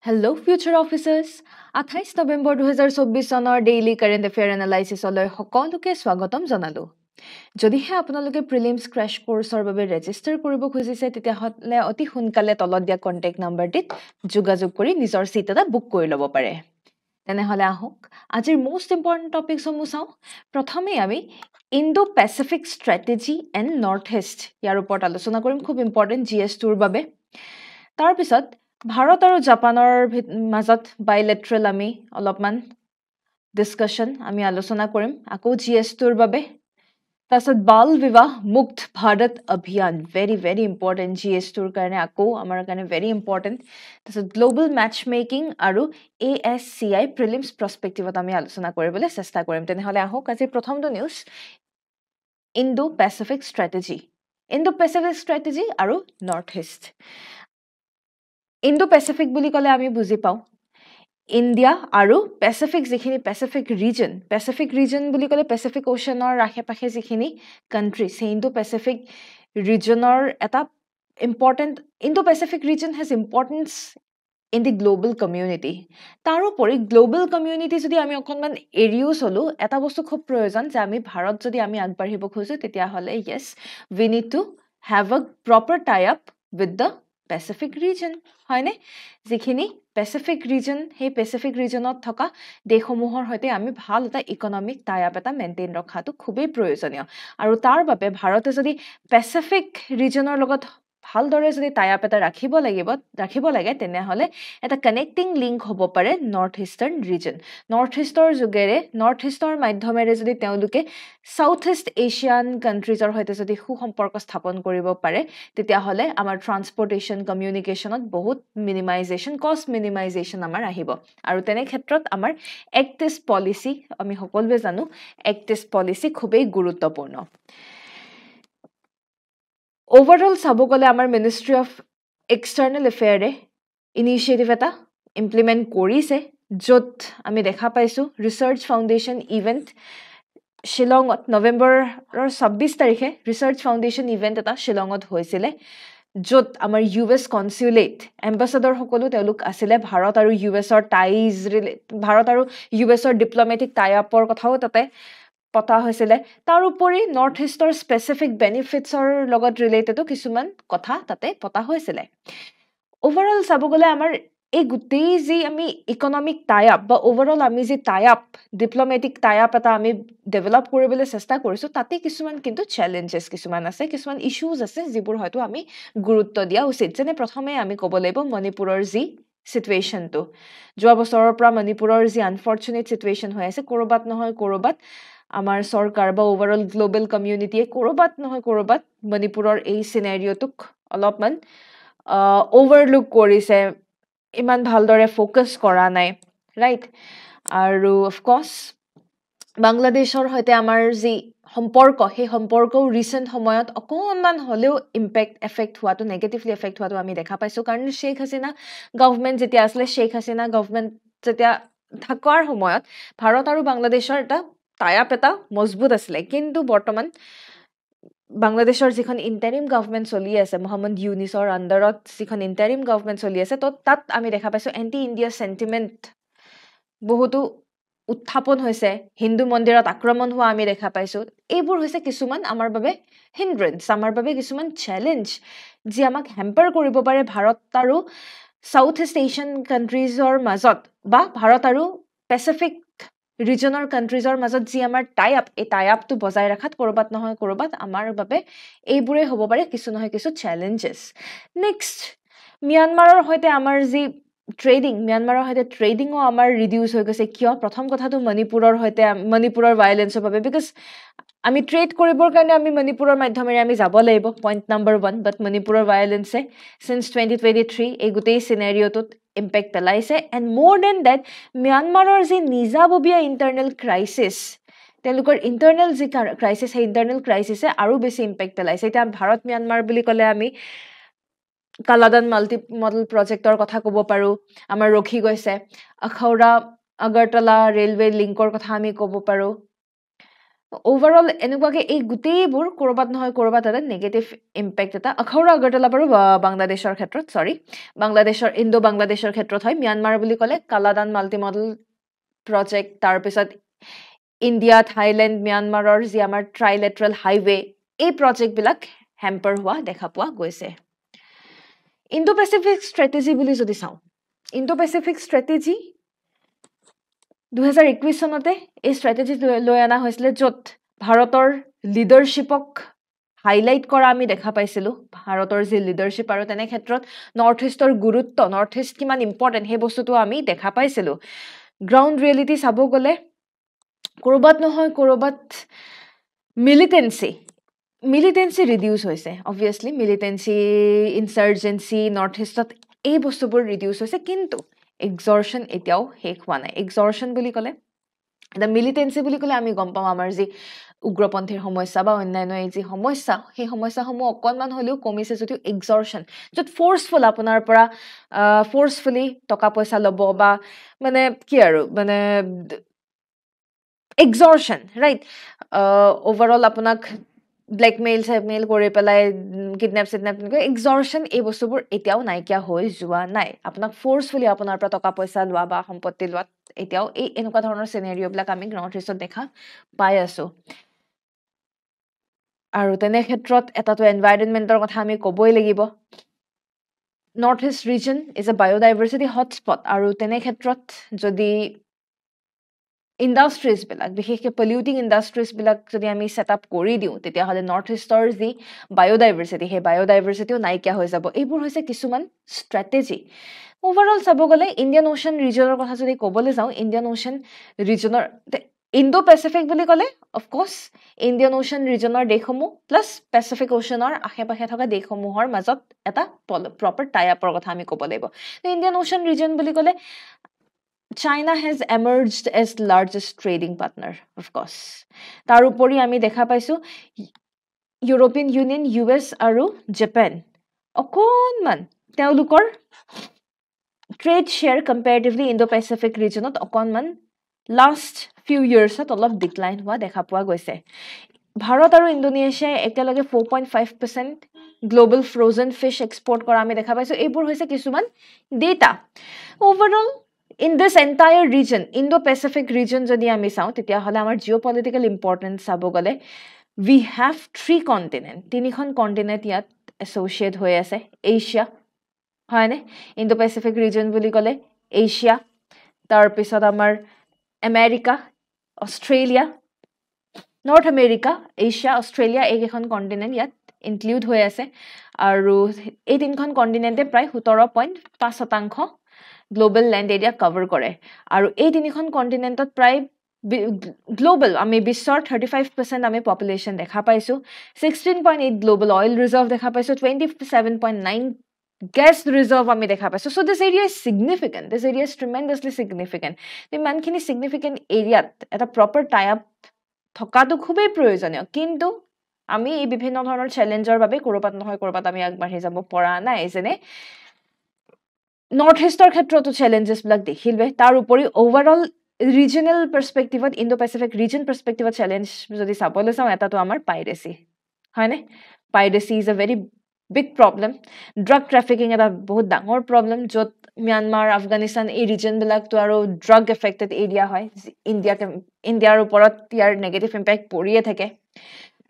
Hello' future officers 28 November 2024 চনৰ daily current affair এনালাইচিছলৈ সকলোকে স্বাগতম জনালোঁ যদিহে আপোনালোকে প্ৰিলিমছ ক্ৰেছ কোৰ্চৰ বাবে ৰেজিষ্টাৰ কৰিব খুজিছে তেতিয়াহ'লে অতি সোনকালে তলত দিয়া কণ্টেক্ট নাম্বাৰটিত যোগাযোগ কৰি নিজৰ ছিট এটা বুক কৰি ল'ব পাৰে তেনেহ'লে আহক আজিৰ মোষ্ট ইম্পৰ্টেণ্ট টপিকসমূহ চাওঁ প্ৰথমেই আমি Indo Pacific strategy and North East ইয়াৰ ওপৰত আলোচনা কৰিম খুব ইম্পৰ্টেণ্ট GS2ৰ বাবে তাৰপিছত ভাৰত আৰু জাপানৰ মাজত বাইলেট্ৰেল আমি অলপমান ডিছকাশ্যন আমি আলোচনা কৰিম আকৌ GS2ৰ বাবে তাৰপিছত বাল বিবাহ মুক্ত ভাৰত অভিযান ভেৰি ভেৰি ইম্পৰ্টেণ্ট GS2ৰ কাৰণে আকৌ আমাৰ কাৰণে ভেৰি ইম্পৰ্টেণ্ট তাৰপিছত গ্ল'বেল মেটচ মেকিং আৰু ASCI প্ৰিলিমছ প্ৰস্পেক্টিভত আমি আলোচনা কৰিবলৈ চেষ্টা কৰিম তেনেহ'লে আহক আজি প্ৰথমটো নিউজ ইণ্ডো পেচিফিক ষ্ট্ৰেটেজি আৰু নৰ্থ ইষ্ট ইণ্ডো পেচিফিক বুলি ক'লে আমি বুজি পাওঁ ইণ্ডিয়া আৰু পেচিফিক যিখিনি পেচিফিক ৰিজন বুলি ক'লে পেচিফিক অ'শ্যানৰ আশে পাশে যিখিনি কাণ্ট্ৰি সেই ইণ্ডো পেচিফিক ৰিজনৰ এটা important Indo Pacific region has importance in the global community তাৰোপৰি গ্ল'বেল কমিউনিটি যদি আমি অকণমান এৰিও চলোঁ এটা বস্তু খুব প্ৰয়োজন যে আমি ভাৰত যদি আমি আগবাঢ়িব খোজোঁ তেতিয়াহ'লে yes we need to have a proper tie up with the Pacific region হয়নে যিখিনি পেচিফিক ৰিজন সেই পেচিফিক ৰিজনত থকা দেশসমূহৰ সৈতে আমি ভাল এটা ইকনমিক টাই আপ এটা মেইনটেইন ৰখাটো খুবেই প্ৰয়োজনীয় আৰু তাৰ বাবে ভাৰতে যদি পেচিফিক ৰিজনৰ লগত ভালদৰে যদি টাই আপ এটা ৰাখিব লাগে তেনেহ'লে এটা কানেক্টিং লিংক হ'ব পাৰে নৰ্থ ইষ্টাৰ্ণ ৰিজন নৰ্থ ইষ্টৰ মাধ্যমেৰে যদি তেওঁলোকে চাউথ ইষ্ট এছিয়ান কাণ্ট্ৰিজৰ সৈতে যদি সুসম্পৰ্ক স্থাপন কৰিব পাৰে তেতিয়াহ'লে আমাৰ ট্ৰান্সপৰ্টেশ্যন কমিউনিকেশ্যনত বহুত কষ্ট মিনিমাইজেশ্যন আমাৰ আহিব আৰু তেনে ক্ষেত্ৰত আমাৰ এক্ট ইষ্ট পলিচি আমি সকলোৱে জানো এক্ট ইষ্ট পলিচি খুবেই গুৰুত্বপূৰ্ণ অভাৰঅল চাব গ'লে আমাৰ মিনিষ্ট্ৰী অফ এক্সটাৰ্নেল এফেয়াৰে ইনিচিয়েটিভ এটা ইমপ্লিমেণ্ট কৰিছে য'ত আমি দেখা পাইছোঁ ৰিচাৰ্চ ফাউণ্ডেশ্যন ইভেণ্ট শ্বিলঙত নৱেম্বৰৰ 26 তাৰিখে ৰিচাৰ্চ ফাউণ্ডেশ্যন ইভেণ্ট এটা শ্বিলঙত হৈছিলে য'ত আমাৰ US কনচিউলেট এম্বাচাডৰসকলো তেওঁলোক আছিলে ভাৰত আৰু USৰ ভাৰত আৰু USৰ ডিপ্ল'মেটিক টাই আপৰ কথাও তাতে পতা হৈছিলে তাৰোপৰি নৰ্থ ইষ্টৰ স্পেচিফিক বেনিফিটছৰ লগত ৰিলেটেডো কিছুমান কথা তাতে পতা হৈছিলে অভাৰঅল চাব গ'লে আমাৰ এই গোটেই যি আমি ইকনমিক টাই আপ বা অভাৰঅল আমি যি tie up diplomatic Tai up এটা আমি ডেভেলপ কৰিবলৈ চেষ্টা কৰিছোঁ তাতে কিছুমান কিন্তু চেলেঞ্জেছ কিছুমান আছে কিছুমান ইছ্যুজ আছে যিবোৰ হয়তো আমি গুৰুত্ব দিয়া উচিত যেনে প্ৰথমে আমি ক'ব লাগিব মণিপুৰৰ যি চিটুৱেশ্যনটো যোৱা বছৰৰ পৰা মণিপুৰৰ যি আনফৰ্চুনেট চিটুৱেশ্যন হৈ আছে ক'ৰবাত নহয় ক'ৰবাত আমাৰ চৰকাৰ বা অভাৰঅল গ্ল'বেল কমিউনিটিয়ে ক'ৰবাত নহয় ক'ৰবাত মণিপুৰৰ এই চিনেৰিঅ'টোক অলপমান অভাৰলুক কৰিছে ইমান ভালদৰে ফ'কাছ কৰা নাই ৰাইট আৰু অফক'ৰ্ছ বাংলাদেশৰ সৈতে আমাৰ যি সম্পৰ্ক সেই সম্পৰ্কও ৰিচেণ্ট সময়ত অকণমান হ'লেও এফেক্ট হোৱাটো নেগেটিভলি এফেক্ট হোৱাটো আমি দেখা পাইছোঁ কাৰণ শ্বেখ হাছিনা গভমেণ্ট যেতিয়া আছিলে শ্বেখ হাছিনা গভমেণ্ট যেতিয়া থকাৰ সময়ত ভাৰত আৰু বাংলাদেশৰ এটা টাই আপ এটা মজবুত আছিলে কিন্তু বৰ্তমান বাংলাদেশৰ যিখন ইণ্টাৰিম গভমেণ্ট চলি আছে মহম্মদ ইউনিছৰ আণ্ডাৰত যিখন ইণ্টাৰিম গভমেণ্ট চলি আছে তাত আমি দেখা পাইছোঁ এণ্টি ইণ্ডিয়া চেণ্টিমেণ্ট বহুতো উত্থাপন হৈছে হিন্দু মন্দিৰত আক্ৰমণ হোৱা আমি দেখা পাইছোঁ এইবোৰ হৈছে কিছুমান আমাৰ বাবে হিণ্ড্ৰেঞ্চ আমাৰ বাবে কিছুমান চেলেঞ্জ যি আমাক হেম্পাৰ কৰিব পাৰে ভাৰত আৰু চাউথ ইষ্ট এছিয়ান কাণ্ট্ৰিজৰ মাজত বা ভাৰত আৰু পেচিফিক ৰিজনৰ কাণ্ট্ৰিজৰ মাজত যি আমাৰ টাই আপ এই টাই আপটো বজাই ৰখাত ক'ৰবাত নহয় ক'ৰবাত আমাৰ বাবে এইবোৰেই হ'ব পাৰে কিছু নহয় কিছু চেলেঞ্জেছ নেক্সট ম্যানমাৰৰ সৈতে আমাৰ যি ম্যানমাৰৰ সৈতে ট্ৰেডিঙো আমাৰ ৰিডিউচ হৈ গৈছে কিয় প্ৰথম কথাটো মণিপুৰৰ ভায়লেঞ্চৰ বাবে বিকজ আমি ট্ৰেড কৰিবৰ কাৰণে আমি মণিপুৰৰ মাধ্যমেৰে আমি যাব লাগিব পইণ্ট নম্বৰ 1 বাট মণিপুৰৰ ভায়লেঞ্চে চিন্স 2023 এই গোটেই চিনেৰিঅ'টোত ইম্পেক্ট পেলাইছে এণ্ড মোৰ দেন ডেট ম্যানমাৰৰ যি নিজাববীয়া ইণ্টাৰনেল ক্ৰাইচিছ তেওঁলোকৰ ইণ্টাৰনেল যি ক্ৰাইচিছ সেই ইণ্টাৰনেল ক্ৰাইচিছে আৰু বেছি ইম্পেক্ট পেলাইছে এতিয়া ভাৰত ম্যানমাৰ বুলি ক'লে আমি কালাদান মাল্টি মডেল প্ৰজেক্টৰ কথা ক'ব পাৰোঁ আমাৰ ৰখি গৈছে আখৌৰা আগৰতলা ৰেলৱে লিংকৰ কথা আমি ক'ব পাৰোঁ ওভাৰঅল এনেকুৱাকে এই গোটেইবোৰ কৰবাত নহয় কৰবাত এটা নেগেটিভ ইম্পেক্ট এটা আখাউৰা আগৰতলা বাৰু বাংলাদেশৰ ক্ষেত্ৰত বাংলাদেশৰ ইণ্ডো বাংলাদেশৰ ক্ষেত্ৰত হয় ম্যানমাৰ বুলি ক'লে কালাদান মাল্টি মডেল প্ৰজেক্ট তাৰপিছত ইণ্ডিয়া থাইলেণ্ড ম্যানমাৰৰ যি আমাৰ ট্ৰাইলেটাৰেল হাইৱে এই প্ৰজেক্টবিলাক হেম্পাৰ হোৱা দেখা পোৱা গৈছে ইণ্ডো পেচিফিক ষ্ট্ৰেটেজি বুলি যদি চাওঁ ইণ্ডো পেচিফিক ষ্ট্ৰেটেজি 2021 চনতে এই ষ্ট্ৰেটেজি লৈ অনা হৈছিলে য'ত ভাৰতৰ লিডাৰশ্বিপক হাইলাইট কৰা আমি দেখা পাইছিলোঁ ভাৰতৰ যি লিডাৰশ্বিপ আৰু তেনে ক্ষেত্ৰত নৰ্থ ইষ্টৰ গুৰুত্ব নৰ্থ ইষ্ট কিমান ইম্পৰ্টেণ্ট সেই বস্তুটো আমি দেখা পাইছিলোঁ গ্ৰাউণ্ড ৰিয়েলিটি চাব গ'লে কৰবাত নহয় কৰবাত মিলিটেন্সি ৰিডিউচ হৈছে অবভিয়াছলি মিলিটেন্সি ইনচাৰ্জেন্সি নৰ্থ ইষ্টত এই বস্তুবোৰ ৰিডিউচ হৈছে কিন্তু এক্সৰ্শন এতিয়াও শেষ হোৱা নাই এক্সৰ্শন বুলি ক'লে এটা মিলিটেন্সি বুলি ক'লে আমি গম পাওঁ আমাৰ যি উগ্ৰপন্থীৰ সমস্যা বা অন্যান্য এই যি সমস্যা সেই সমস্যাসমূহ অকণমান হ'লেও কমিছে যদিও এক্সৰ্শন য'ত ফ'ৰ্চফুল আপোনাৰ পৰা ফ'ৰ্চফুলি টকা পইচা ল'ব বা মানে কি আৰু মানে এক্সৰ্শন ৰাইট অভাৰঅল আপোনাক ব্লেকমেইল চেকমেইল কৰি পেলাই কিডনেপ এক্সৰ্শন এই বস্তুবোৰ এতিয়াও নাইকিয়া হৈ যোৱা নাই আপোনাক ফ'ৰ্চফুলি আপোনাৰ পৰা টকা পইচা লোৱা বা সম্পত্তি লোৱাত এতিয়াও এই এনেকুৱা ধৰণৰ চিনেৰিঅ'বিলাক আমি নৰ্থ ইষ্টত দেখা পাই আছো আৰু তেনে ক্ষেত্ৰত এটাটো এনভাইৰনমেণ্টৰ কথা আমি ক'বই লাগিব north east region is a biodiversity hotspot আৰু তেনে ক্ষেত্ৰত যদি ইণ্ডাষ্ট্ৰিজবিলাক বিশেষকৈ পলিউটিং ইণ্ডাষ্ট্ৰিজবিলাক যদি আমি ছেট আপ কৰি দিওঁ তেতিয়াহ'লে নৰ্থ ইষ্টৰ যি বায়'ডাইভাৰ্চিটি সেই বায়'ডাইভাৰ্চিটিও নাইকিয়া হৈ যাব এইবোৰ হৈছে কিছুমান ষ্ট্ৰেটেজি অভাৰঅল চাব গ'লে ইণ্ডিয়ান অ'চেন ৰিজনৰ কথা যদি ক'বলৈ যাওঁ ইণ্ডিয়ান অ'চেন ৰিজনৰ ইণ্ডো পেচিফিক বুলি ক'লে অফক'ৰ্ছ ইণ্ডিয়ান অ'চেন ৰিজনৰ দেশসমূহ প্লাছ পেচিফিক অ'চেনৰ আশে পাশে থকা দেশসমূহৰ মাজত এটা প্ৰপাৰ টাই আপৰ কথা আমি ক'ব লাগিব ইণ্ডিয়ান অ'চেন ৰিজন বুলি ক'লে China has emerged as largest trading partner, of course. তাৰ উপৰি আমি দেখা পাইছো ইউৰোপিয়ান ইউনিয়ন US আৰু জাপান অকণমান তেওঁলোকৰ trade share comparatively Indo Pacific ৰিজনত অকণমান লাষ্ট ফিউ ইয়াৰ্ছত অলপ ডিক্লাইন হোৱা দেখা পোৱা গৈছে ভাৰত আৰু ইণ্ডোনেছিয়াই একেলগে 4.5% গ্লোবেল ফ্ৰ'জেন ফিছ এক্সপৰ্ট কৰা আমি দেখা পাইছো এইবোৰ হৈছে কিছুমান data overall in this entire region Indo-Pacific region যদি আমি চাওঁ তেতিয়াহ'লে আমাৰ জিঅ'পলিটিকেল ইম্পৰ্টেন্স চাব গ'লে we have 3 continent তিনিখন কণ্টিনেণ্ট ইয়াত এছ'চিয়েট হৈ আছে এছিয়া হয়নে Indo-Pacific region বুলি ক'লে এছিয়া তাৰপিছত আমাৰ America Australia north America Asia Australia এইকেইখন কণ্টিনেণ্ট ইয়াত ইনক্লুড হৈ আছে আৰু এই তিনিখন কণ্টিনেণ্টে প্ৰায় 17.5% গ্লোবেল লেণ্ড এৰিয়া কভাৰ কৰে আৰু এই তিনিখন কণ্টিনেণ্টত প্ৰায় গ্লোবেল আমি বিশ্বৰ 35% আমি পপুলেশ্যন দেখা পাইছোঁ 16.8 গ্লোবেল অইল ৰিজাৰ্ভ দেখা পাইছোঁ 27.9 গেছ ৰিজাৰ্ভ আমি দেখা পাইছোঁ so' this area is significant this area is tremendously significant ইমানখিনি ছিগনিফিকেণ্ট এৰিয়াত এটা প্ৰপাৰ টাই আপ থকাটো খুবেই প্ৰয়োজনীয় কিন্তু আমি এই বিভিন্ন ধৰণৰ চেলেঞ্জৰ বাবে ক'ৰবাত নহয় ক'ৰবাত আমি আগবাঢ়ি যাব পৰা নাই যেনে নৰ্থ ইষ্টৰ ক্ষেত্ৰতো চেলেঞ্জেছবিলাক দেখিলে তাৰ উপৰি অভাৰঅল ৰিজনেল পাৰ্চপেক্টিভত ইণ্ডো পেচিফিক ৰিজন পাৰ্চপেক্টিভত চেলেঞ্জ যদি চাবলৈ চাওঁ এটাটো আমাৰ পাইৰেচি হয়নে piracy is a very big problem drug trafficking এটা বহুত ডাঙৰ প্ৰব্লেম য'ত ম্যানমাৰ আফগানিস্তান এই ৰিজনবিলাকতো আৰু ড্ৰাগ এফেক্টেড এৰিয়া হয় ইণ্ডিয়াৰ ওপৰত ইয়াৰ নেগেটিভ ইম্পেক্ট পৰিয়ে থাকে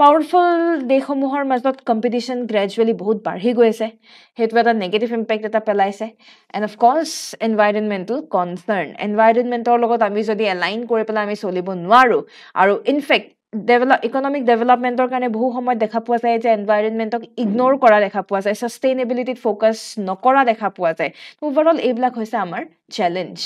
পাৱাৰফুল দেশসমূহৰ মাজত কম্পিটিশ্যন গ্ৰেজুৱেলি বহুত বাঢ়ি গৈ আছে সেইটো এটা নেগেটিভ ইম্পেক্ট এটা পেলাইছে এণ্ড অফক'ৰ্ছ এনভাইৰনমেণ্টেল কনচাৰ্ণ এনভাইৰনমেণ্টৰ লগত আমি যদি এলাইন কৰি পেলাই আমি চলিব নোৱাৰোঁ আৰু ইনফেক্ট ইকনমিক ডেভেলপমেণ্টৰ কাৰণে বহু সময়ত দেখা পোৱা যায় যে এনভাইৰনমেণ্টক ইগন'ৰ কৰা দেখা পোৱা যায় ছাষ্টেইনেবিলিটিত ফ'কাছ নকৰা দেখা পোৱা যায় অভাৰঅল এইবিলাক হৈছে আমাৰ চেলেঞ্জ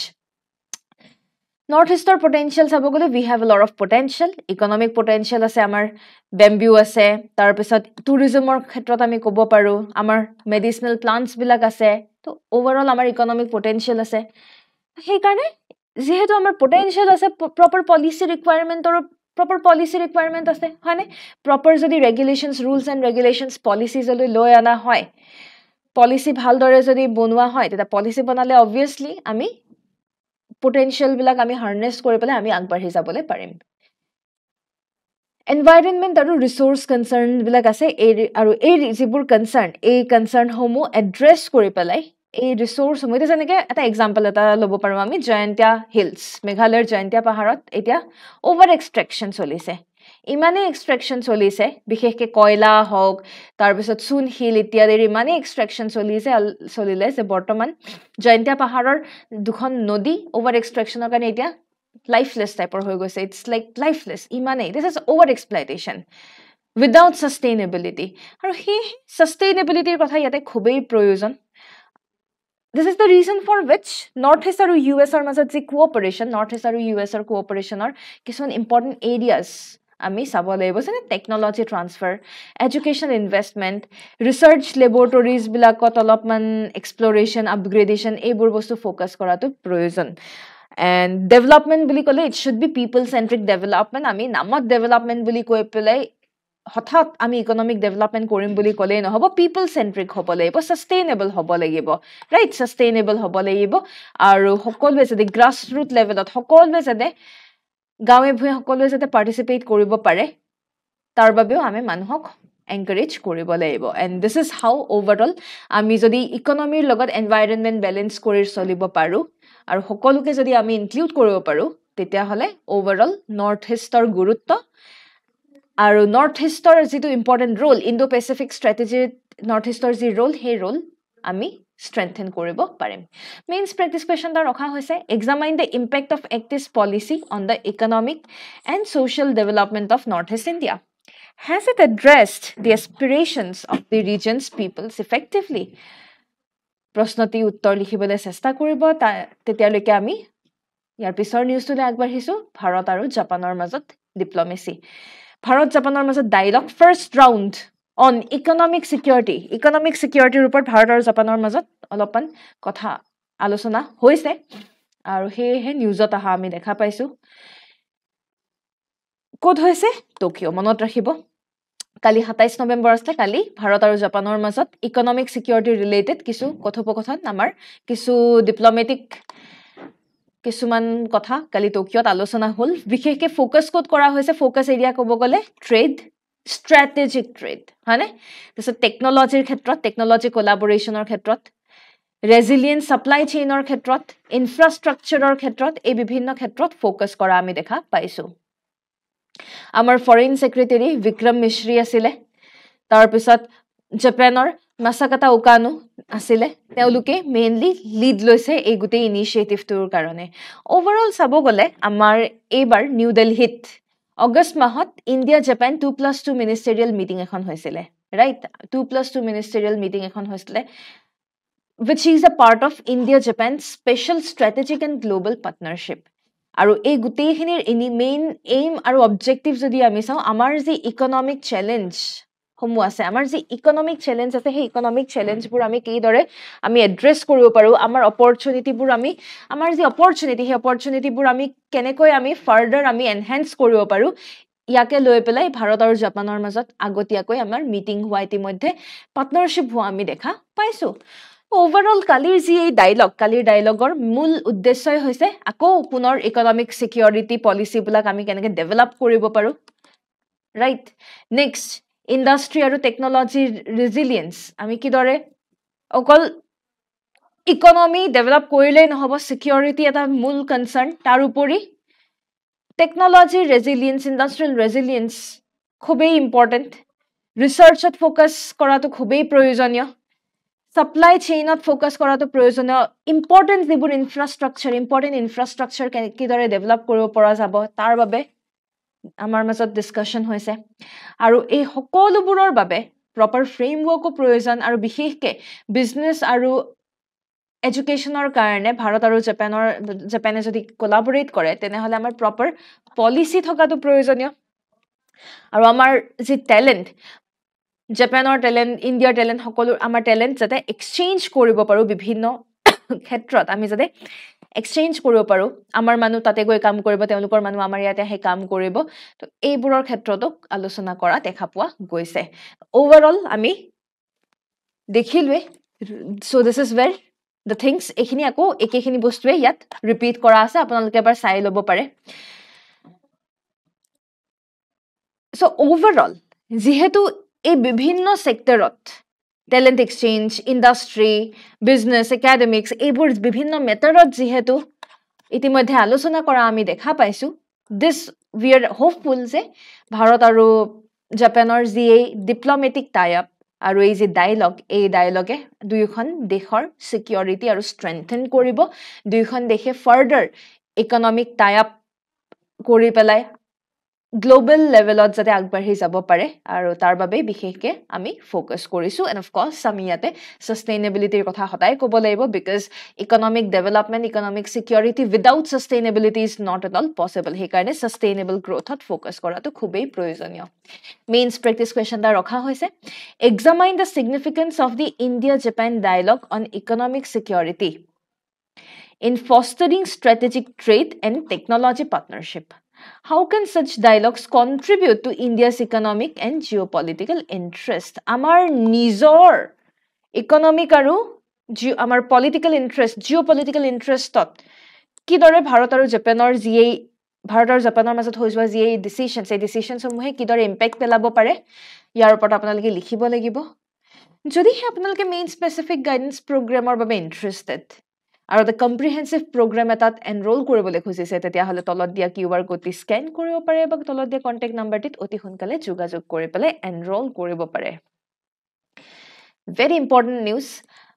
নৰ্থ ইষ্টৰ পটেঞ্চিয়েল চাব গ'লে we have a lot of potential economic potential আছে আমাৰ বেম্বিউ আছে তাৰপিছত টুৰিজমৰ ক্ষেত্ৰত আমি ক'ব পাৰোঁ আমাৰ মেডিচিনেল প্লাণ্টছবিলাক আছে তো অভাৰঅল আমাৰ ইকনমিক পটেঞ্চিয়েল আছে সেইকাৰণে যিহেতু আমাৰ পটেঞ্চিয়েল আছে প্ৰপাৰ পলিচি ৰিকুৱাৰমেণ্ট আছে হয়নে প্ৰপাৰ যদি regulations rules and regulations policy যদি লৈ অনা হয় পলিচি ভালদৰে যদি বনোৱা হয় তেতিয়া পলিচি বনালে অবভিয়াছলি আমি পটেঞ্চিয়েলবিলাক আমি হাৰ্নেছ কৰি পেলাই আমি আগবাঢ়ি যাবলৈ পাৰিম এনভাইৰনমেণ্ট আৰু ৰিচোৰ্চ কনচাৰ্ণবিলাক আছে আৰু এই যিবোৰ কনচাৰ্ণসমূহ এড্ৰেছ কৰি পেলাই এই ৰিচোৰ্চসমূহ এতিয়া যেনেকৈ এটা এক্সাম্পল এটা ল'ব পাৰোঁ আমি জয়ন্তীয়া হিলছ মেঘালয়ৰ জয়ন্তীয়া পাহাৰত এতিয়া অভাৰ এক্সট্ৰেকশ্যন চলিছে ইমানেই এক্সট্ৰেকশ্যন চলিছে বিশেষকৈ কয়লা হওক তাৰপিছত চূণ শিল ইত্যাদিৰ ইমানেই এক্সট্ৰেকশ্যন চলিলে যে বৰ্তমান জয়ন্তীয়া পাহাৰৰ দুখন নদী অভাৰ এক্সট্ৰেকশ্যনৰ কাৰণে এতিয়া লাইফলেছ টাইপৰ হৈ গৈছে ইটছ লাইক লাইফলেছ ইমানেই this is over exploitation without sustainability আৰু সেই ছাষ্টেইনেবিলিটিৰ কথা ইয়াতে খুবেই প্ৰয়োজন This is the reason for which North East আৰু US মাজত যি কোঅপাৰেশ্যন নৰ্থ ইষ্ট আৰু US কোঅপাৰেশ্যনৰ কিছুমান ইম্পৰ্টেণ্ট এৰিয়াজ আমি চাব লাগিব যেনে technology transfer education investment research লেবৰেটৰিজবিলাকত অলপমান এক্সপ্ল'ৰেশ্যন আপগ্ৰেডেশ্যন এইবোৰ বস্তু ফ'কাছ কৰাটো প্ৰয়োজন এণ্ড ডেভেলপমেণ্ট বুলি ক'লে it should be people centric development আমি নামত ডেভেলপমেণ্ট বুলি কৈ পেলাই হঠাৎ আমি ইকনমিক ডেভেলপমেণ্ট কৰিম বুলি ক'লেই নহ'ব পিপল চেণ্ট্ৰিক হ'ব লাগিব ছাষ্টেইনেবল হ'ব লাগিব ৰাইট ছাষ্টেইনেবল হ'ব লাগিব আৰু সকলোৱে যাতে গ্ৰাছ ৰুট লেভেলত সকলোৱে যাতে গাঁৱে ভূঞে সকলোৱে যাতে পাৰ্টিচিপেট কৰিব পাৰে তাৰ বাবেও আমি মানুহক এনকাৰেজ কৰিব লাগিব and this is how overall আমি যদি ইকনমিৰ লগত এনভাইৰনমেণ্ট বেলেঞ্চ কৰি চলিব পাৰোঁ আৰু সকলোকে যদি আমি ইনক্লুড কৰিব পাৰোঁ তেতিয়াহ'লে অভাৰঅল নৰ্থ ইষ্টৰ গুৰুত্ব আৰু নৰ্থ ইষ্টৰ যিটো ইম্পৰ্টেণ্ট ৰোল ইণ্ডো পেচিফিক ষ্ট্ৰেটেজিত নৰ্থ ইষ্টৰ যি ৰোল সেই ৰোল আমি strengthen কৰিব পাৰিম মেইনছ প্ৰেক্টিছ কুৱেশ্যন এটা ৰখা হৈছে examine the impact of active policy on the economic and social development of north east India has it addressed the aspirations of the region's peoples effectively প্ৰশ্নটি উত্তৰ লিখিবলৈ চেষ্টা কৰিব তেতিয়ালৈকে আমি ইয়াৰ পিছৰ নিউজটোলৈ আগবাঢ়িছোঁ ভাৰত আৰু জাপানৰ মাজত ডিপ্ল'মেচি ভাৰত জাপানৰ মাজত dialogue first round on economic ছিকিউৰিটিৰ ওপৰত ভাৰত আৰু জাপানৰ মাজত অলপমান কথা আলোচনা হৈছে আৰু সেয়েহে নিউজত অহা আমি দেখা পাইছোঁ ক'ত হৈছে টকিঅ' মনত ৰাখিব কালি 27 নৱেম্বৰ আছিলে কালি ভাৰত আৰু জাপানৰ মাজত ইকনমিক ছিকিউৰিটি ৰিলেটেড কিছু কথোপকথন আমাৰ কিছু ডিপ্ল'মেটিক কিছুমান কথা কালি টকিঅ'ত আলোচনা হ'ল বিশেষকৈ ফ'কাছ ক'ত কৰা হৈছে ফ'কাছ এৰিয়া ক'ব গ'লে ট্ৰেড ষ্ট্ৰেটেজিক ট্ৰেড হয়নে তাৰপিছত টেকনলজিৰ ক্ষেত্ৰত টেকনলজি কোলাবৰেশ্যনৰ ক্ষেত্ৰত ৰেজিলিয়েন্স ছাপ্লাই চেইনৰ ক্ষেত্ৰত ইনফ্ৰাষ্ট্ৰাকচাৰৰ ক্ষেত্ৰত এই বিভিন্ন ক্ষেত্ৰত ফ'কাছ কৰা আমি দেখা পাইছোঁ আমাৰ ফৰেইন ছেক্ৰেটাৰী বিক্ৰম মিশ্ৰী আছিলে তাৰপিছত জাপানৰ মাছাকাটা ওকানো আছিলে তেওঁলোকে মেইনলি লিড লৈছে এই গোটেই ইনিচিয়েটিভটোৰ কাৰণে অভাৰঅল চাব গ'লে আমাৰ এইবাৰ নিউ দিল্লীত অগষ্ট মাহত ইণ্ডিয়া জাপান 2+2 মিনিষ্টেৰিয়েল মিটিং এখন হৈছিলে ৰাইট 2+2 মিনিষ্টেৰিয়েল মিটিং এখন হৈছিলে which is a part of India Japan special strategic and global partnership আৰু এই গোটেইখিনিৰ মেইন এইম আৰু অবজেক্টিভ যদি আমি চাওঁ আমাৰ যি ইকনমিক চেলেঞ্জ সমূহ আছে আমাৰ যি ইকনমিক চেলেঞ্জ আছে সেই ইকনমিক চেলেঞ্জবোৰ আমি কিদৰে আমি এড্ৰেছ কৰিব পাৰোঁ আমাৰ অপৰচুনিটিবোৰ আমাৰ যি অপৰচুনিটি সেই অপৰচুনিটিবোৰ আমি কেনেকৈ আমি ফাৰ্ডাৰ আমি এনহেন্স কৰিব পাৰোঁ ইয়াকে লৈ পেলাই ভাৰত আৰু জাপানৰ মাজত আগতীয়াকৈ আমাৰ মিটিং হোৱা ইতিমধ্যে পাৰ্টনাৰশ্বিপ হোৱা আমি দেখা পাইছোঁ overall কালিৰ যি এই কালিৰ ডায়লগৰ মূল উদ্দেশ্যই হৈছে আকৌ পুনৰ ইকনমিক ছিকিউৰিটি পলিচিবিলাক আমি কেনেকৈ ডেভেলপ কৰিব পাৰোঁ ৰাইট নেক্সট ইণ্ডাষ্ট্ৰি আৰু টেকনলজিৰ ৰেজিলিয়েন্স আমি কিদৰে অকল ইকনমি ডেভেলপ কৰিলেই নহ'ব ছিকিউৰিটি এটা মূল কনচাৰ্ণ তাৰ উপৰি টেকনলজিৰ ৰেজিলিয়েন্স ইণ্ডাষ্ট্ৰিয়েল ৰেজিলিয়েন্স খুবেই ইম্পৰ্টেণ্ট ৰিচাৰ্চত ফ'কাছ কৰাটো খুবেই প্ৰয়োজনীয় সাপ্লাই চেইনত ফ'কাছ কৰাটো প্ৰয়োজনীয় ইম্পৰ্টেণ্ট যিবোৰ ইনফ্ৰাষ্ট্ৰাকচাৰ কিদৰে ডেভেলপ কৰিব পৰা যাব তাৰ বাবে আমাৰ মাজত ডিছকাশ্যন হৈছে আৰু এই সকলোবোৰৰ বাবে প্ৰপাৰ ফ্ৰেমৱৰ্কো প্ৰয়োজন আৰু বিশেষকৈ বিজনেছ আৰু এডুকেশ্যনৰ কাৰণে ভাৰত আৰু জাপানে যদি কোলাবৰেট কৰে তেনেহ'লে আমাৰ প্ৰপাৰ পলিচি থকাটো প্ৰয়োজনীয় আৰু আমাৰ যি টেলেণ্ট জাপানৰ টেলেণ্ট ইণ্ডিয়াৰ টেলেণ্ট সকলো আমাৰ টেলেণ্ট যাতে এক্সচেঞ্জ কৰিব পাৰোঁ বিভিন্ন ক্ষেত্ৰত আমি যাতে এক্সচেঞ্জ কৰিব পাৰোঁ আমাৰ মানুহ তাতে গৈ কাম কৰিব তেওঁলোকৰ মানুহ আমাৰ ইয়াতে আহি কাম কৰিব তো এইবোৰৰ ক্ষেত্ৰতো আলোচনা কৰা দেখা পোৱা গৈছে অভাৰঅল আমি দেখিলোৱে so' this is where the things এইখিনি আকৌ একেখিনি বস্তুৱে ইয়াত ৰিপিট কৰা আছে আপোনালোকে এবাৰ চাই ল'ব পাৰে সো ওভাৰঅল যেহেতু এই বিভিন্ন সেক্টৰত talent exchange industry business academics এইবোৰ বিভিন্ন মেটাৰত যেহেতু ইতিমধ্যে আলোচনা কৰা আমি দেখা পাইছোঁ দিছ উই আৰ হোপফুল যে ভাৰত আৰু জাপানৰ যি এই ডিপ্ল'মেটিক টাই আপ আৰু এই যে এই ডায়লগে দুয়োখন দেশৰ ছিকিউৰিটি আৰু ষ্ট্ৰেংথেন কৰিব দুয়োখন দেশে ফাৰ্ডাৰ ইকনমিক টাই আপ কৰি পেলাই গ্লোবেল লেভেলত যাতে আগবাঢ়ি যাব পাৰে আৰু তাৰ বাবে বিশেষকৈ আমি ফ'কাছ কৰিছোঁ এণ্ড অফক'ৰ্ছ আমি ইয়াতে ছাষ্টেইনেবিলিটিৰ কথা সদায় ক'ব লাগিব because economic development economic security without sustainability is not at all possible সেইকাৰণে ছাষ্টেইনেবল গ্ৰ'থত ফ'কাছ কৰাটো খুবেই প্ৰয়োজনীয় মেইনছ প্ৰেক্টিছ কুৱেশ্যন এটা ৰখা হৈছে examine the significance of the India Japan dialogue on economic security in fostering strategic trade and technology partnership. How can such dialogues contribute to India's economic and geopolitical interest? Amar nizor economic aru amar political interest, geopolitical interest tot kidore Bharat aru Japanor GA Bharat aru Japanor মাজত হৈ যোৱা GA decisions এই decisions সমূহে কিদৰে impact পেলাব পাৰে ইয়াৰ ওপৰত আপোনালোকে লিখিব লাগিব যদিহে আপোনালোকে মেইন স্পেচিফিক গাইডেন্স প্ৰগ্ৰামৰ বাবে ইণ্টাৰেষ্টেড আৰু এটা কম্প্ৰিহেনচিভ প্ৰগ্ৰাম এটাত এনৰোল কৰিবলৈ খুজিছে তেতিয়াহ'লে তলত দিয়া কিউআৰ কোডটি স্কেন কৰিব পাৰে বা তলত দিয়া কণ্টেক্ট নাম্বাৰটিত অতি সোনকালে যোগাযোগ কৰি পেলাই এনৰোল কৰিব পাৰে ভেৰি ইম্পৰ্টেণ্ট নিউজ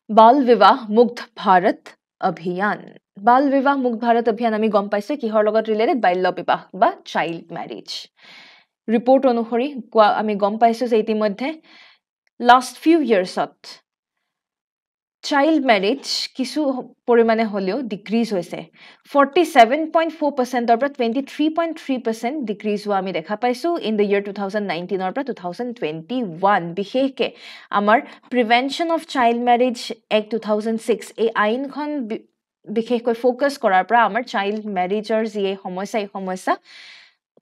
বাল বিবাহ মুক্ত ভাৰত অভিযান বাল বিবাহ মুক্ত ভাৰত অভিযান আমি গম পাইছোঁ কিহৰ লগত ৰিলেটেড বাল্য বিবাহ বা চাইল্ড মেৰিজ ৰিপৰ্ট অনুসৰি আমি গম পাইছোঁ যে ইতিমধ্যে লাষ্ট ফিউ ইয়াৰ্ছত চাইল্ড মেৰিজ কিছু পৰিমাণে হ'লেও ডিক্ৰিজ হৈছে 47.4%ৰ পৰা 23.3% ডিক্ৰিজ হোৱা আমি দেখা পাইছোঁ ইন দ্য ইয়াৰ 2019ৰ পৰা 2021 বিশেষকৈ আমাৰ prevention of child marriage act 2006 এই আইনখন বিশেষকৈ ফ'কাছ কৰাৰ পৰা আমাৰ চাইল্ড মেৰিজৰ যি এই সমস্যা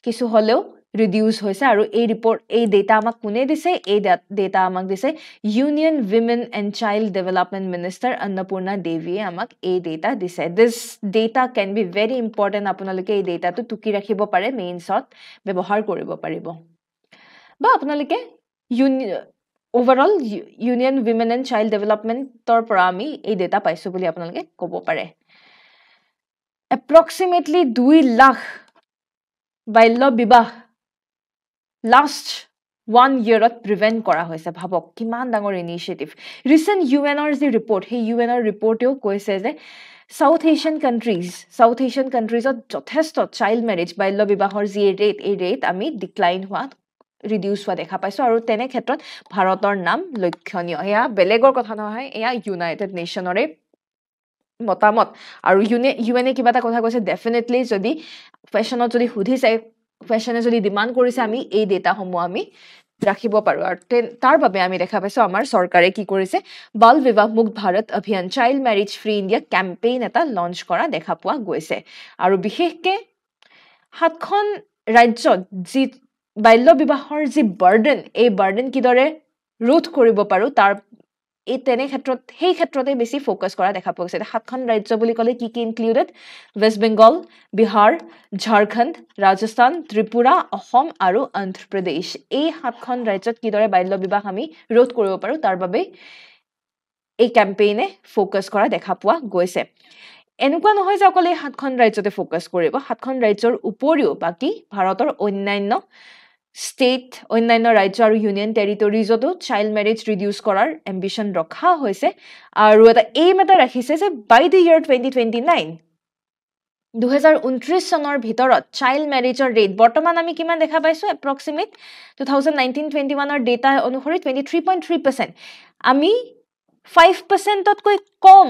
কিছু হ'লেও ৰিডিউচ হৈছে আৰু এই ৰিপৰ্ট এই ডেটা আমাক কোনে দিছে এই ডেটা আমাক দিছে union women and child development minister Annapurna দেৱীয়ে আমাক এই ডেটা দিছে this data can be very important আপোনালোকে এই ডেটাটো টুকি ৰাখিব পাৰে মেইনছত ব্যৱহাৰ কৰিব পাৰিব বা আপোনালোকে overall union women and child ডেভেলপমেণ্টৰ পৰা আমি এই ডেটা পাইছোঁ বুলি আপোনালোকে ক'ব পাৰে এপ্ৰক্সিমেটলি 2 লাখ বাল্য বিবাহ লাষ্ট 1 yearত প্ৰিভেণ্ট কৰা হৈছে ভাবক কিমান ডাঙৰ ইনিচিয়েটিভ ৰিচেণ্ট ইউএনৰ যি ৰিপৰ্ট সেই ইউএনৰ ৰিপৰ্টেও কৈছে যে সাউথ এছিয়ান কাণ্ট্ৰিজত যথেষ্ট চাইল্ড মেৰিজ বাল্য বিবাহৰ যি এই ৰেট আমি ডিক্লাইন হোৱা ৰিডিউচ হোৱা দেখা পাইছোঁ আৰু তেনে ক্ষেত্ৰত ভাৰতৰ নাম লক্ষণীয় এয়া বেলেগৰ কথা নহয় এয়া ইউনাইটেড নেশ্যনৰে মতামত আৰু ইউএনে কিবা এটা কথা কৈছে ডেফিনেটলি যদি ফেশ্বনত যদি সুধিছে ফেশ্বনে যদি ডিমাণ্ড কৰিছে আমি এই ডেটাসমূহ আমি ৰাখিব পাৰোঁ আৰু তাৰ বাবে আমি দেখা পাইছোঁ আমাৰ চৰকাৰে কি কৰিছে বাল বিবাহ মুক্ত ভাৰত অভিযান child marriage free India campaign এটা লঞ্চ কৰা দেখা পোৱা গৈছে আৰু বিশেষকৈ 7খন ৰাজ্যত যি বাল্য বিবাহৰ যি বাৰ্ডেন এই বাৰ্ডেন কিদৰে ৰোধ কৰিব পাৰোঁ তাৰ এই সেই ক্ষেত্ৰতে বেছি ফ'কাছ কৰা দেখা পোৱা গৈছে 7খন ৰাজ্য বুলি ক'লে কি ইনক্লুডেড ৱেষ্ট বেংগল বিহাৰ ঝাৰখণ্ড ৰাজস্থান ত্ৰিপুৰা অসম আৰু অন্ধ্ৰপ্ৰদেশ এই 7খন ৰাজ্যত কিদৰে বাল্য বিবাহ আমি ৰোধ কৰিব পাৰোঁ তাৰ বাবে এই কেম্পেইনে ফ'কাছ কৰা দেখা পোৱা গৈছে এনেকুৱা নহয় যে অকল এই 7খন ৰাজ্যতে ফ'কাছ কৰিব 7খন ৰাজ্যৰ উপৰিও বাকী ভাৰতৰ অন্যান্য ষ্টেট অন্যান্য ৰাজ্য আৰু ইউনিয়ন টেৰিটৰিজতো চাইল্ড মেৰিজ ৰিডিউচ কৰাৰ এম্বিশ্যন ৰখা হৈছে আৰু এটা এইম এটা ৰাখিছে যে বাই দ্য ইয়াৰ 2029 চনৰ ভিতৰত চাইল্ড মেৰিজৰ ৰেট বৰ্তমান আমি কিমান দেখা পাইছোঁ এপ্ৰক্সিমেট 2019-21ৰ ডেটা অনুসৰি 23.3% আমি 5%তকৈ কম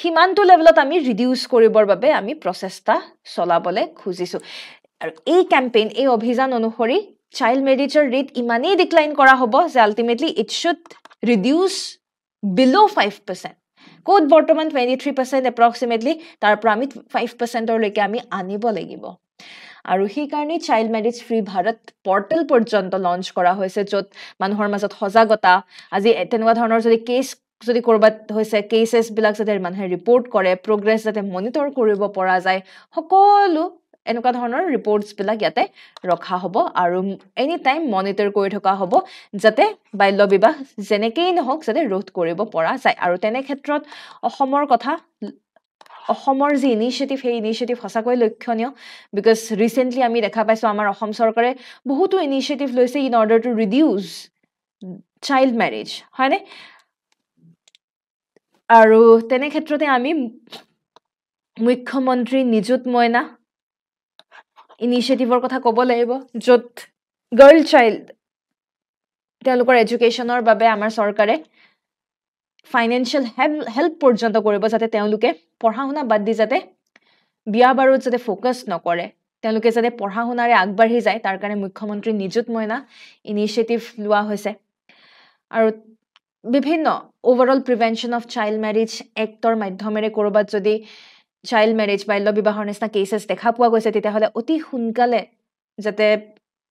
সিমানটো লেভেলত আমি ৰিডিউচ কৰিবৰ বাবে আমি প্ৰচেষ্টা চলাবলৈ খুজিছোঁ আৰু এই কেম্পেইন এই অভিযান অনুসৰি চাইল্ড মেৰিজৰ ৰেট ইমানেই ডিক্লাইন কৰা হ'ব যে আল্টিমেটলি ইট শুড ৰিডিউচ বিল' 5% ক'ত বৰ্তমান 23% এপ্ৰক্সিমেটলি তাৰ পৰা আমি 5%লৈকে আমি আনিব লাগিব আৰু সেইকাৰণে child marriage free Bharat portal পৰ্যন্ত লঞ্চ কৰা হৈছে য'ত মানুহৰ মাজত সজাগতা আজি তেনেকুৱা ধৰণৰ যদি কেছ যদি ক'ৰবাত হৈছে কেছেছবিলাক যাতে মানুহে ৰিপৰ্ট কৰে প্ৰগ্ৰেছ যাতে মনিটৰ কৰিব পৰা যায় সকলো এনেকুৱা ধৰণৰ ৰিপৰ্টছবিলাক ইয়াতে ৰখা হ'ব আৰু এনি টাইম মনিটৰ কৰি থকা হ'ব যাতে বাল্য বিবাহ যেনেকেই নহওক যাতে ৰোধ কৰিব পৰা যায় আৰু তেনে ক্ষেত্ৰত অসমৰ কথা অসমৰ যি ইনিচিয়েটিভ সেই ইনিচিয়েটিভ সঁচাকৈ লক্ষণীয় বিকজ ৰিচেণ্টলি আমি দেখা পাইছোঁ আমাৰ অসম চৰকাৰে বহুতো ইনিচিয়েটিভ লৈছে in order to reduce child marriage হয়নে আৰু তেনে ক্ষেত্ৰতে আমি মুখ্যমন্ত্ৰী নিযুত মইনা ইনিচিয়েটিভৰ কথা ক'ব লাগিব য'ত গাৰ্ল চাইল্ড তেওঁলোকৰ এডুকেশ্যনৰ বাবে আমাৰ চৰকাৰে ফাইনেন্সিয়েল হেল্প পৰ্যন্ত কৰিব যাতে তেওঁলোকে পঢ়া শুনা বাদ দি যাতে বিয়া বাৰুত যাতে ফ'কাছ নকৰে তেওঁলোকে যাতে পঢ়া শুনাৰে আগবাঢ়ি যায় তাৰ কাৰণে মুখ্যমন্ত্ৰী নিযুত মইনা ইনিচিয়েটিভ লোৱা হৈছে আৰু বিভিন্ন overall prevention of child marriage actor মাধ্যমেৰে ক'ৰবাত যদি চাইল্ড মেৰেজ বাল্য বিবাহৰ নিচিনা কেছেছ দেখা পোৱা গৈছে তেতিয়াহ'লে অতি সোনকালে যাতে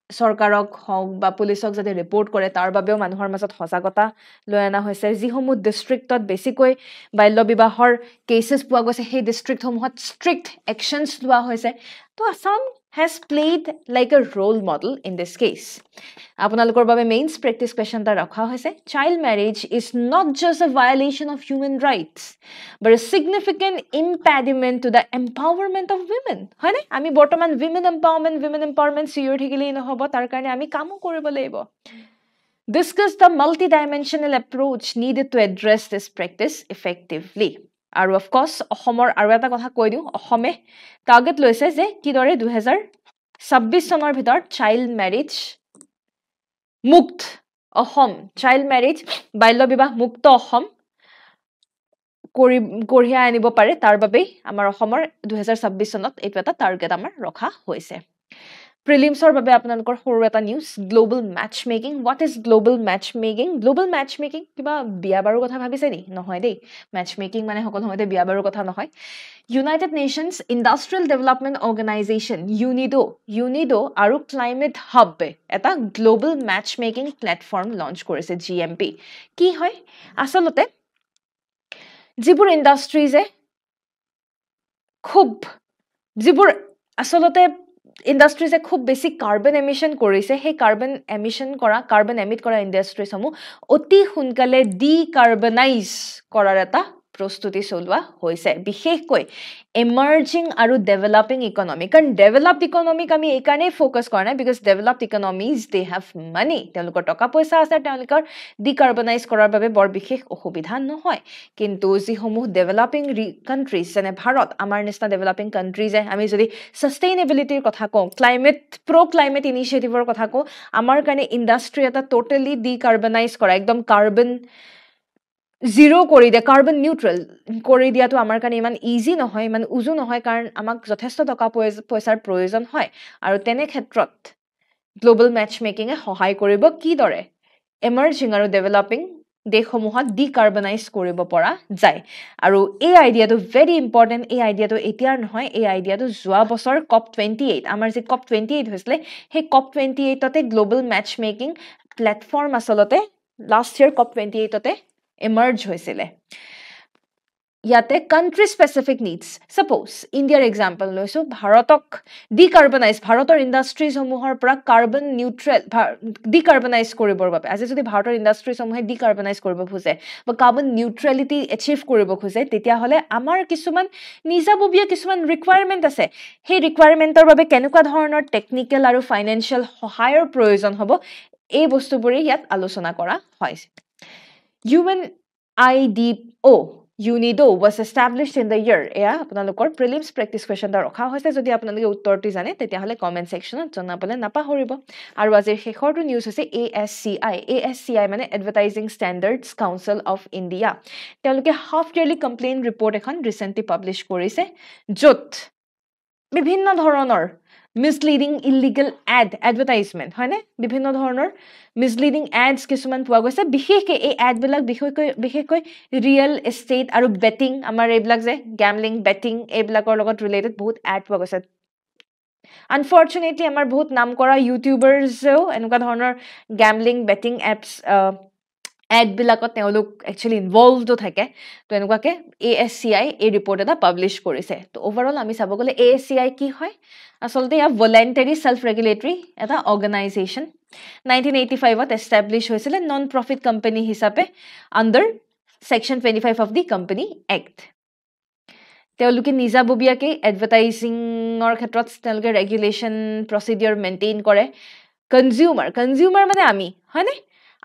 চৰকাৰক হওক বা পুলিচক যাতে ৰিপৰ্ট কৰে তাৰ বাবেও মানুহৰ মাজত সজাগতা লৈ অনা হৈছে যিসমূহ ডিষ্ট্ৰিক্টত বেছিকৈ বাল্য বিবাহৰ কেছেছ পোৱা গৈছে সেই ডিষ্ট্ৰিক্টসমূহত ষ্ট্ৰিক্ট একশ্যনছ লোৱা হৈছে তো Assam has played like a role model in this case. আপোনালোকৰ বাবে মেইনছ প্ৰেক্টিছ কুৱেশ্যন এটা ৰখা হৈছে child marriage is not just a violation of human rights but a significant impediment to the empowerment of women হয়নে আমি বৰ্তমান women empowerment চিঞৰি থাকিলেই নহ'ব তাৰ কাৰণে আমি কামো কৰিব লাগিব Discuss the multi-dimensional approach needed to address this practice effectively. আৰু অফ কোৰ্স অসমৰ আৰু এটা কথা কৈ দিওঁ অসমে টাৰ্গেট লৈছে যে কিদৰে 2026 চনৰ ভিতৰত চাইল্ড মেৰেজ মুক্ত অসম চাইল্ড মেৰেজ বাল্য বিবাহ মুক্ত অসম কঢ়িয়াই আনিব পাৰে তাৰ বাবেই আমাৰ অসমৰ 2026 চনত এইটো এটা টাৰ্গেট আমাৰ ৰখা হৈছে প্ৰিলিমছৰ বাবে আপোনালোকৰ সৰু এটা news global match making what is global match making কিবা বিয়া বাৰুৰ কথা ভাবিছে নি নহয় দেই মেচ মেকিং মানে সকলো সময়তে বিয়া বাৰুৰ কথা নহয় United nations industrial development organisation UNIDO আৰু ক্লাইমেট হাবে এটা global match making platform launch কৰিছে GMP কি হয় আচলতে যিবোৰ ইণ্ডাষ্ট্ৰিজে ইণ্ডাষ্ট্ৰিজে খুব বেছি কাৰ্বন এমিশ্যন কৰিছে সেই কাৰ্বন এমিট কৰা ইণ্ডাষ্ট্ৰিজসমূহ অতি সোনকালে ডিকাৰ্বনাইজ কৰাৰ এটা প্ৰস্তুতি চলোৱা হৈছে বিশেষকৈ এমাৰ্জিং আৰু ডেভেলপিং ইকনমি কাৰণ ডেভেলপড ইকনমিক আমি এইকাৰণেই ফ'কাছ কৰা নাই because developed economies they have money তেওঁলোকৰ টকা পইচা আছে তেওঁলোকৰ ডিকাৰ্বনাইজ কৰাৰ বাবে বৰ বিশেষ অসুবিধা নহয় কিন্তু যিসমূহ ডেভেলপিং কাণ্ট্ৰিজ যেনে ভাৰত আমাৰ নিচিনা ডেভেলপিং কাণ্ট্ৰিজে আমি যদি ছাষ্টেইনেবিলিটিৰ কথা কওঁ ক্লাইমেট ইনিচিয়েটিভৰ কথা কওঁ আমাৰ কাৰণে ইণ্ডাষ্ট্ৰি এটা টোটেলি ডিকাৰ্বনাইজ কৰা একদম কাৰ্বন জিৰ' কৰি দিয়ে কাৰ্বন নিউট্ৰেল কৰি দিয়াটো আমাৰ কাৰণে ইমান ইজি নহয় ইমান উজু নহয় কাৰণ আমাক যথেষ্ট টকা পইচাৰ প্ৰয়োজন হয় আৰু তেনে ক্ষেত্ৰত গ্লোবাল মেচ মেকিঙে সহায় কৰিব কিদৰে এমাৰ্জিং আৰু ডেভেলপিং দেশসমূহত ডিকাৰ্বনাইজ কৰিব পৰা যায় আৰু এই আইডিয়াটো ভেৰি ইম্পৰ্টেণ্ট এই আইডিয়াটো এতিয়াৰ নহয় এই আইডিয়াটো যোৱা বছৰ COP28 আমাৰ যি COP28 হৈছিলে সেই COP28তে গ্লোবাল মেচ মেকিং প্লেটফৰ্ম আচলতে লাষ্ট ইয়াৰ COP28তে emerge হৈছিলে ইয়াতে কাণ্ট্ৰি স্পেচিফিক নিডছ সাপোজ ইণ্ডিয়াৰ এক্সাম্পল লৈছো ভাৰতক ভাৰতৰ ইণ্ডাষ্ট্ৰিজসমূহৰ পৰা কাৰ্বন নিউট্ৰেল ডিকাৰ্বনাইজ কৰিবৰ বাবে আজি যদি ভাৰতৰ ইণ্ডাষ্ট্ৰিজসমূহে ডিকাৰ্বনাইজ কৰিব খোজে বা কাৰ্বন নিউট্ৰেলিটি এচিভ কৰিব খোজে তেতিয়াহ'লে আমাৰ কিছুমান নিজাববীয়া কিছুমান ৰিকুৱাৰমেণ্ট আছে সেই ৰিকুৱাৰমেণ্টৰ বাবে কেনেকুৱা ধৰণৰ টেকনিকেল আৰু ফাইনেন্সিয়েল সহায়ৰ প্ৰয়োজন হ'ব এই বস্তুবোৰে ইয়াত আলোচনা কৰা হৈছে UNIDO was established in the year. এয়া আপোনালোকৰ প্ৰিলিমছ প্ৰেক্টিছ কুৱেশ্যন এটা ৰখা হৈছে যদি আপোনালোকে উত্তৰটো জানে তেতিয়াহ'লে কমেণ্ট ছেকশ্যনত জনাবলৈ নাপাহৰিব আৰু আজিৰ শেষৰটো নিউজ হৈছে ASCI মানে advertising standards council of India তেওঁলোকে হাফ ইয়াৰলি কমপ্লেইন ৰিপৰ্ট এখন ৰিচেণ্টলি পাব্লিছ কৰিছে য'ত বিভিন্ন ধৰণৰ মিছলিডিং ইলিগেল এডভাৰটাইজমেণ্ট হয়নে বিভিন্ন ধৰণৰ মিছলিডিং এডছ কিছুমান পোৱা গৈছে বিশেষকৈ এই এডবিলাক বিশেষকৈ ৰিয়েল এষ্টেট আৰু বেটিং আমাৰ এইবিলাক যে গেমলিং বেটিং এইবিলাকৰ লগত ৰিলেটেড বহুত এড পোৱা গৈছে আনফৰ্চুনেটলি আমাৰ বহুত নাম কৰা ইউটিউবাৰ্ছেও এনেকুৱা ধৰণৰ গেমলিং বেটিং এপছ এড বিলাকত তেওঁলোক একচুৱেলি ইনভলভডো থাকে তো এনেকুৱাকে ASCI এই ৰিপৰ্ট এটা পাব্লিছ কৰিছে তো ওভাৰঅল আমি চাব গ'লে ASCI কি হয় আচলতে ইয়াৰ ভলেণ্টাৰী সেল্ফ ৰেগুলেটৰী এটা অৰ্গেনাইজেশ্যন 1985ত এষ্টাব্লিছ হৈছিলে নন প্ৰফিট কোম্পানী হিচাপে under section 25 of the company act তেওঁলোকে নিজাববীয়াকৈ এডভাৰটাইজিঙৰ ক্ষেত্ৰত তেওঁলোকে ৰেগুলেশ্যন প্ৰচিডিউৰ মেইনটেইন কৰে কনজিউমাৰ মানে আমি হয়নে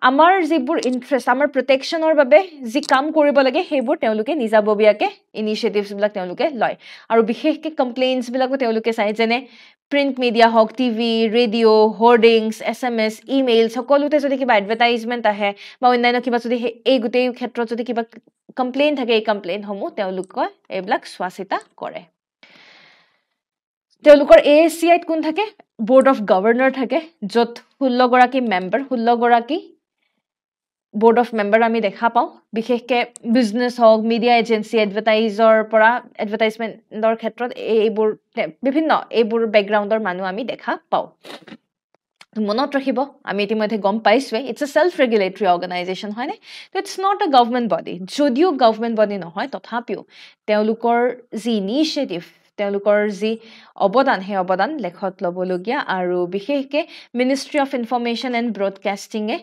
আমাৰ যিবোৰ ইণ্টাৰেষ্ট আমাৰ প্ৰটেকশ্যনৰ বাবে যি কাম কৰিব লাগে সেইবোৰ তেওঁলোকে নিজাববীয়াকৈ ইনিচিয়েটিভছবিলাক তেওঁলোকে লয় আৰু বিশেষকৈ কমপ্লেইনছবিলাকো তেওঁলোকে চায় যেনে প্ৰিণ্ট মিডিয়া হওক টিভি ৰেডিঅ' হোৰ্ডিংছ SMS ইমেইল সকলোতে যদি কিবা এডভাৰটাইজমেণ্ট আহে বা অন্যান্য কিবা যদি এই গোটেই ক্ষেত্ৰত যদি কিবা কমপ্লেইন থাকে এই কমপ্লেইনসমূহ তেওঁলোকে এইবিলাক চোৱা চিতা কৰে তেওঁলোকৰ ASCIত কোন থাকে বোৰ্ড অফ গভৰ্ণৰ থাকে য'ত 16 গৰাকী মেম্বাৰ 16 গৰাকী বোৰ্ড অফ মেম্বাৰ আমি দেখা পাওঁ বিশেষকৈ বিজনেছ হওক মিডিয়া এজেঞ্চি এডভাৰটাইজৰ পৰা এডভাৰটাইজমেণ্টৰ ক্ষেত্ৰত এইবোৰ বিভিন্ন এইবোৰ বেকগ্ৰাউণ্ডৰ মানুহ আমি দেখা পাওঁ মনত ৰাখিব আমি ইতিমধ্যে গম পাইছোৱে it's a self regulatory organisation হয়নে তো it's not a government body যদিও গভৰ্ণমেণ্ট বডি নহয় তথাপিও তেওঁলোকৰ যি ইনিচিয়েটিভ তেওঁলোকৰ যি অৱদান সেই অৱদান লেখত ল'বলগীয়া আৰু বিশেষকৈ মিনিষ্ট্ৰী অফ ইনফৰমেশ্যন এণ্ড ব্ৰডকাষ্টিঙে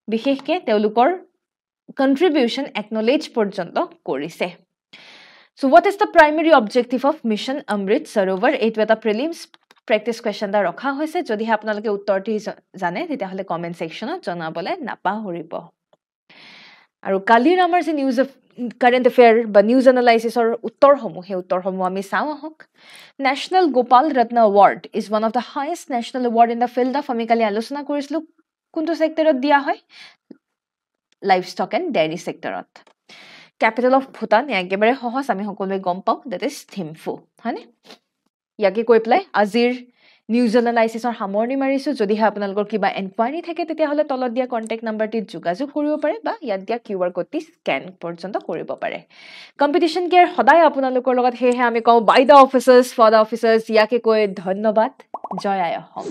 বিশেষকৈ তেওঁলোকৰ কণ্ট্ৰিবিউশ্যন একনলেজ পৰ্যন্ত কৰিছে so' what is the primary objective of mission Amrit Sarovar এইটো এটা প্ৰিলিমছ প্ৰেক্টিছ কুৱেশ্যন এটা ৰখা হৈছে যদিহে আপোনালোকে উত্তৰটি জানে তেতিয়াহ'লে কমেণ্ট ছেকশ্যনত জনাবলৈ নাপাহৰিব আৰু কালিৰ আমাৰ যি নিউজ কাৰেণ্ট এফেয়াৰ বা নিউজ এনালাইচিছৰ উত্তৰসমূহ সেই উত্তৰসমূহ আমি চাওঁ আহক national Gopal Ratna award is one of the highest national award in the field of আমি কালি আলোচনা কৰিছিলোঁ কোনটো ছেক্টৰত দিয়া হয় লাইভ ষ্টক এণ্ড ডেইৰী ছেক্টৰত কেপিটেল অফ ভূটান একেবাৰে সহজ আমি সকলোৱে গম পাওঁ ডেট ইজ থিম্ফু হয়নে ইয়াকে কৈ পেলাই আজিৰ নিউজ এনালাইচিছৰ সামৰণি মাৰিছোঁ যদিহে আপোনালোকৰ কিবা এনকুৱাৰী থাকে তেতিয়াহ'লে তলত দিয়া কণ্টেক্ট নাম্বাৰটিত যোগাযোগ কৰিব পাৰে বা ইয়াত দিয়া QR কোডটি স্কেন পৰ্যন্ত কৰিব পাৰে কম্পিটিশ্যন কেয়াৰ সদায় আপোনালোকৰ লগত সেয়েহে আমি কওঁ by the officers for the officers ইয়াকে কৈ ধন্যবাদ জয় আই অসম